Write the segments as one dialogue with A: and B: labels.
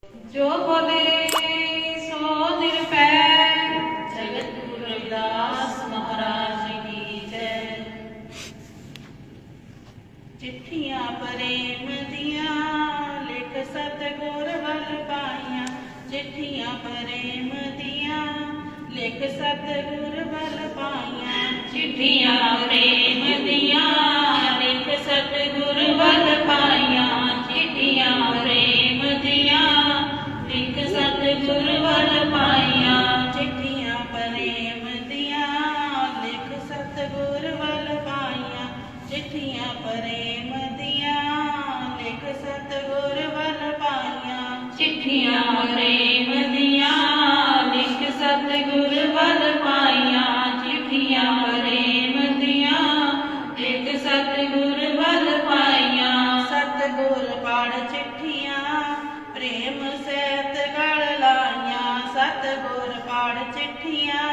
A: जो बोले सो निरपैर, जगत गुरु रविदास महाराज की जय। चिट्ठियां प्रेम दिया लिख सतगुर वल पाइया, चिट्ठियां प्रेम दिया लिख सतगुर वल पाइया, चिट्ठियां प्रेम दिया लिख सतगुर वल पाइया, चिट्ठियां प्रेम दिया लिख सतगुर वल पाइया, चिट्ठियां प्रेम दिया लिख सतगुर वल पाइया, चिट्ठियां प्रेम दिया लिख सतगुर वल पाइया, चिट्ठियां प्रेम दिया लिख सतगुर वल पाइया, चिट्ठियां प्रेम दिया लिख सतगुर वल पाइया। सतगुर पढ़ चिट्ठियां प्रेम सैत गल लाइया, सतगुर पढ़ चिट्ठियां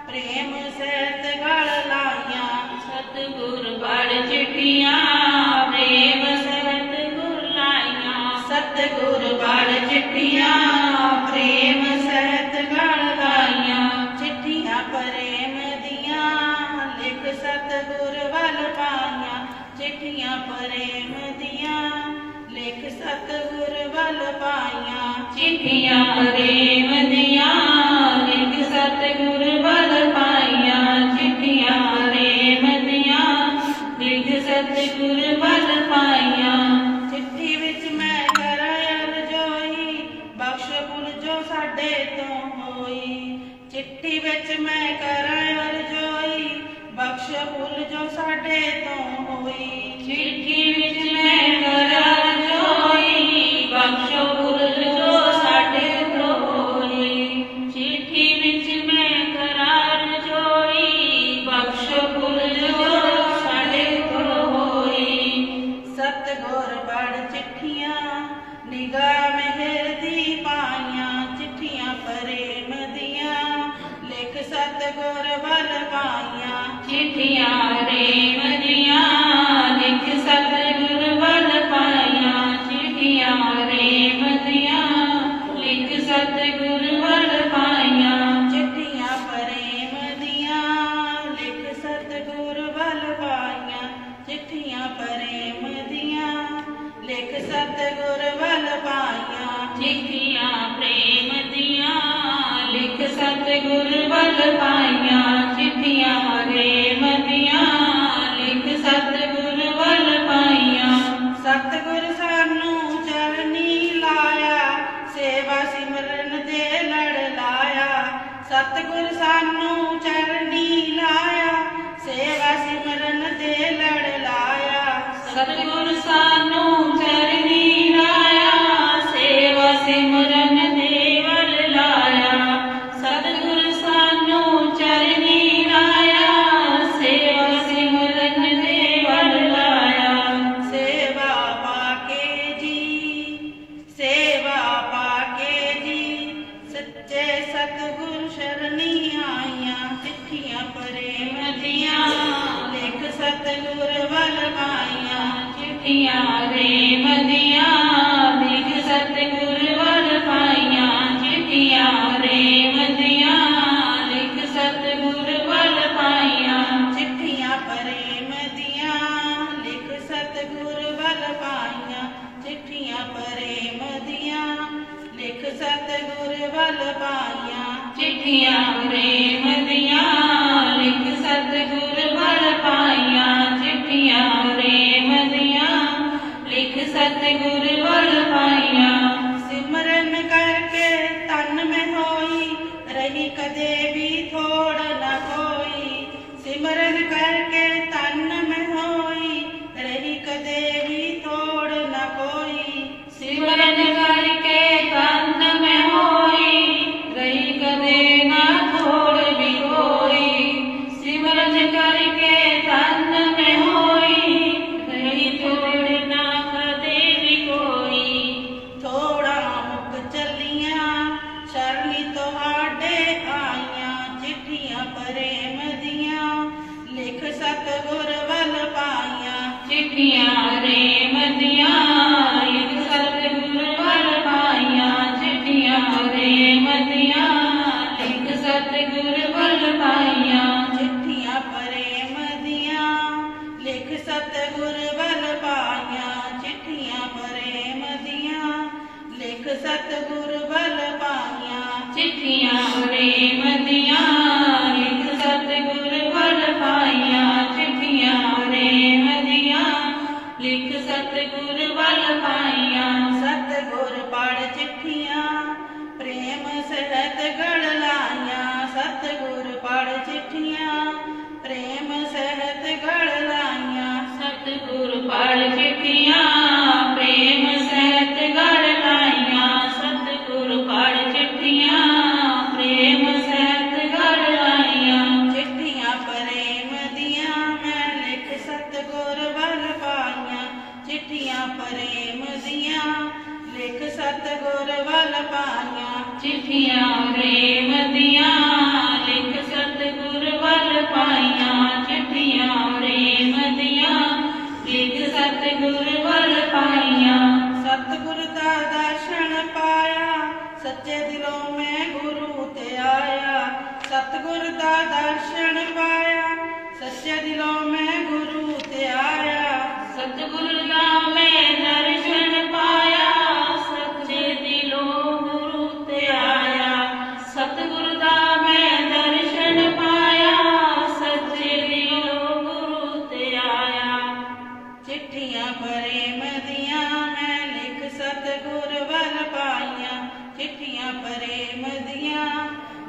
A: प्रेम सैत गल लाइया, सतगुर पढ़ चिट्ठियां प्रेम सैत गुर लाइया, सतगुर पढ़ चिट्ठियां प्रेम सैत गल लाइया, चिट्ठियां प्रेम दिया लिख सतगुर वल पाइया, चिट्ठियां प्रेम दिया लिख सतगुर वल पाइया, चिट्ठियां प्रेम दिया लिख सतगुर वल पाइया, चिट्ठियां प्रेम दिया लिख सतगुर वल पाइया। चिट्ठी विच मैं करा अरजोई, बख्श भुल जो साडे तो होई, चिट्ठी विच मैं करा अरजोई, बख्श भुल जो साडे तो होई, चिट्ठी विच मैं करा अरजोई, बख्श भुल जो साडे तो होई, चिट्ठी विच मैं करा अरजोई, बख्श भुल जो साडे तो होई। सतगुर पढ़ चिट्ठियां निगाह मेहर दी पाइया, चिट्ठियां प्रेम दिया लिख सतगुर वल पाइया, चिट्ठियां प्रेम दिया लिख सतगुर वल पाइया, चिट्ठियां प्रेम दिया लिख सतगुर वल पाइया, चिट्ठियां प्रेम दिया लिख सतगुर वल पाइया, चिट्ठियां प्रेम दिया लिख सतगुर वल पाइया, चिट्ठियां प्रेम दिया लिख सतगुर वल पाइया, चिट्ठियां प्रेम दिया लिख सतगुर वल पाइया। सतगुर सानू चरनी लाया, सेवा सिमरन दे लड़ लाया, सतगुर सानू चरनी लाया, सेवा सिमरन दे लड़ लाया, सतगुर सानू चरनी लाया, सेवा सिमरन दे वल लाया, सतगुर सानू चरनी लाया, सेवा सिमरन दे वल लाया। सेवा पाके जी, सेवा पाके जी, सच्चे सतगुर शरणी आइया, चिट्ठियां प्रेम दिया लिख सतगुर वल पाइया, चिट्ठियां प्रेम दिया लिख सतगुर वल पाइया, चिट्ठियां प्रेम दिया लिख सतगुर वल पाइया, चिट्ठियां प्रेम दिया लिख सतगुर वल पाइया, चिट्ठियां प्रेम दिया लिख सतगुर वल पाइया, चिट्ठियां प्रेम दिया लिख सतगुर वल पाइया, चिट्ठियां प्रेम दिया लिख सतगुर वल पाइया। सिमरन करके तन में होई, रही कदे भी थोड़ न कोई, सिमरन करके तन में होई, रही कदे भी थोड़ न कोई, सिमरन करके तन में होई, रही कदे ना थोड़ भी कोई, सिमरन करके तन में होई, रही थोड़ ना कदे भी कोई, थोड़ा मुक चलियां शरणी ਤੁਹਾਡੇ आइया, चिट्ठियां प्रेम दिया लिख सतगुर वल पाइया, चिट्ठियां प्रेम दिया लिख सतगुर वल पाइया, सतगुर बल पाइया।
B: चिट्ठियां प्रेम दियां लिख सतगुर बल पाइया। चिट्ठियां प्रेम दियां लिख सतगुर बल पाइया।
A: सतगुर पढ़ चिट्ठियां प्रेम सहत गढ़ लाइया। सतगुर पढ़ चिट्ठियां प्रेम सहत गढ़ लाइया।
B: सतगुर पढ़ चिट्ठियां प्रेम सहत गढ़ लाइया। सतगुर पढ़ चिट्ठियां प्रेम सहत गढ़ लाइया।
A: चिट्ठियां प्रेम दियां मैं लिख सतगुर बल पाइया। चिट्ठियां प्रेम दियां लिख सतगुर बल पाइया।
B: चिट्ठियां प्रेम दियां लिख सतगुर बल पाइया। चिट्ठियां प्रेम दियां लिख सतगुर बल पाइया।
A: सतगुर दा दर्शन पाया सच्चे दिलों में गुरु ते आया। सतगुर दा दर्शन पाया सच्चे दिलों में गुरु ते आया।
B: सतगुर दा मैं दर्शन पाया सच्चे दिलों गुरु ते आया। सतगुर दा मैं दर्शन पाया सच्चे दिलों गुरु ते आया।
A: चिट्ठियां प्रेम दियां मैं लिख सतगुर बल पाइया। चिट्ठियां प्रेम दियां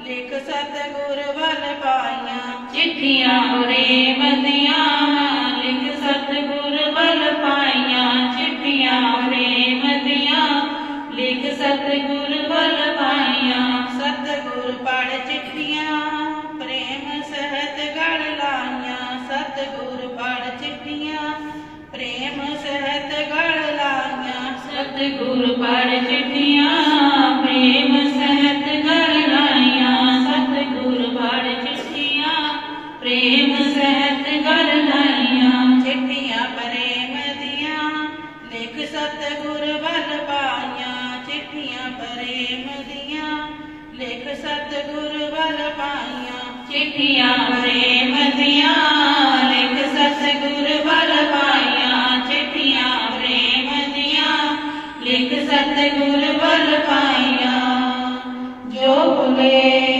A: लिख सतगुर बल पाइया।
B: चिट्ठियां प्रेम दियां लिख सतगुर बल पाइया। चिट्ठियां प्रेम दियां लिख सतगुर बल पाइया।
A: सतगुर पढ़ चिट्ठियां प्रेम सहत गढ़ लाइया। सतगुर पढ़ चिट्ठियां प्रेम सहत गढ़ लाइया।
B: सतगुर पढ़ चिट्ठियां प्रेम सहत गढ़ लाइया। सतगुर पढ़ चिट्ठियां प्रेम सहत गढ़ लाइया।
A: चिट्ठियां प्रेम दियां लिख सतगुर बल पाइया। चिट्ठियां प्रेम दियां लिख सतगुर बल पाइया।
B: चिट्ठियां प्रेम दियां लिख सतगुर बल पाइया। चिट्ठियां प्रेम दियां लिख सतगुर बल पाइया। जो भुले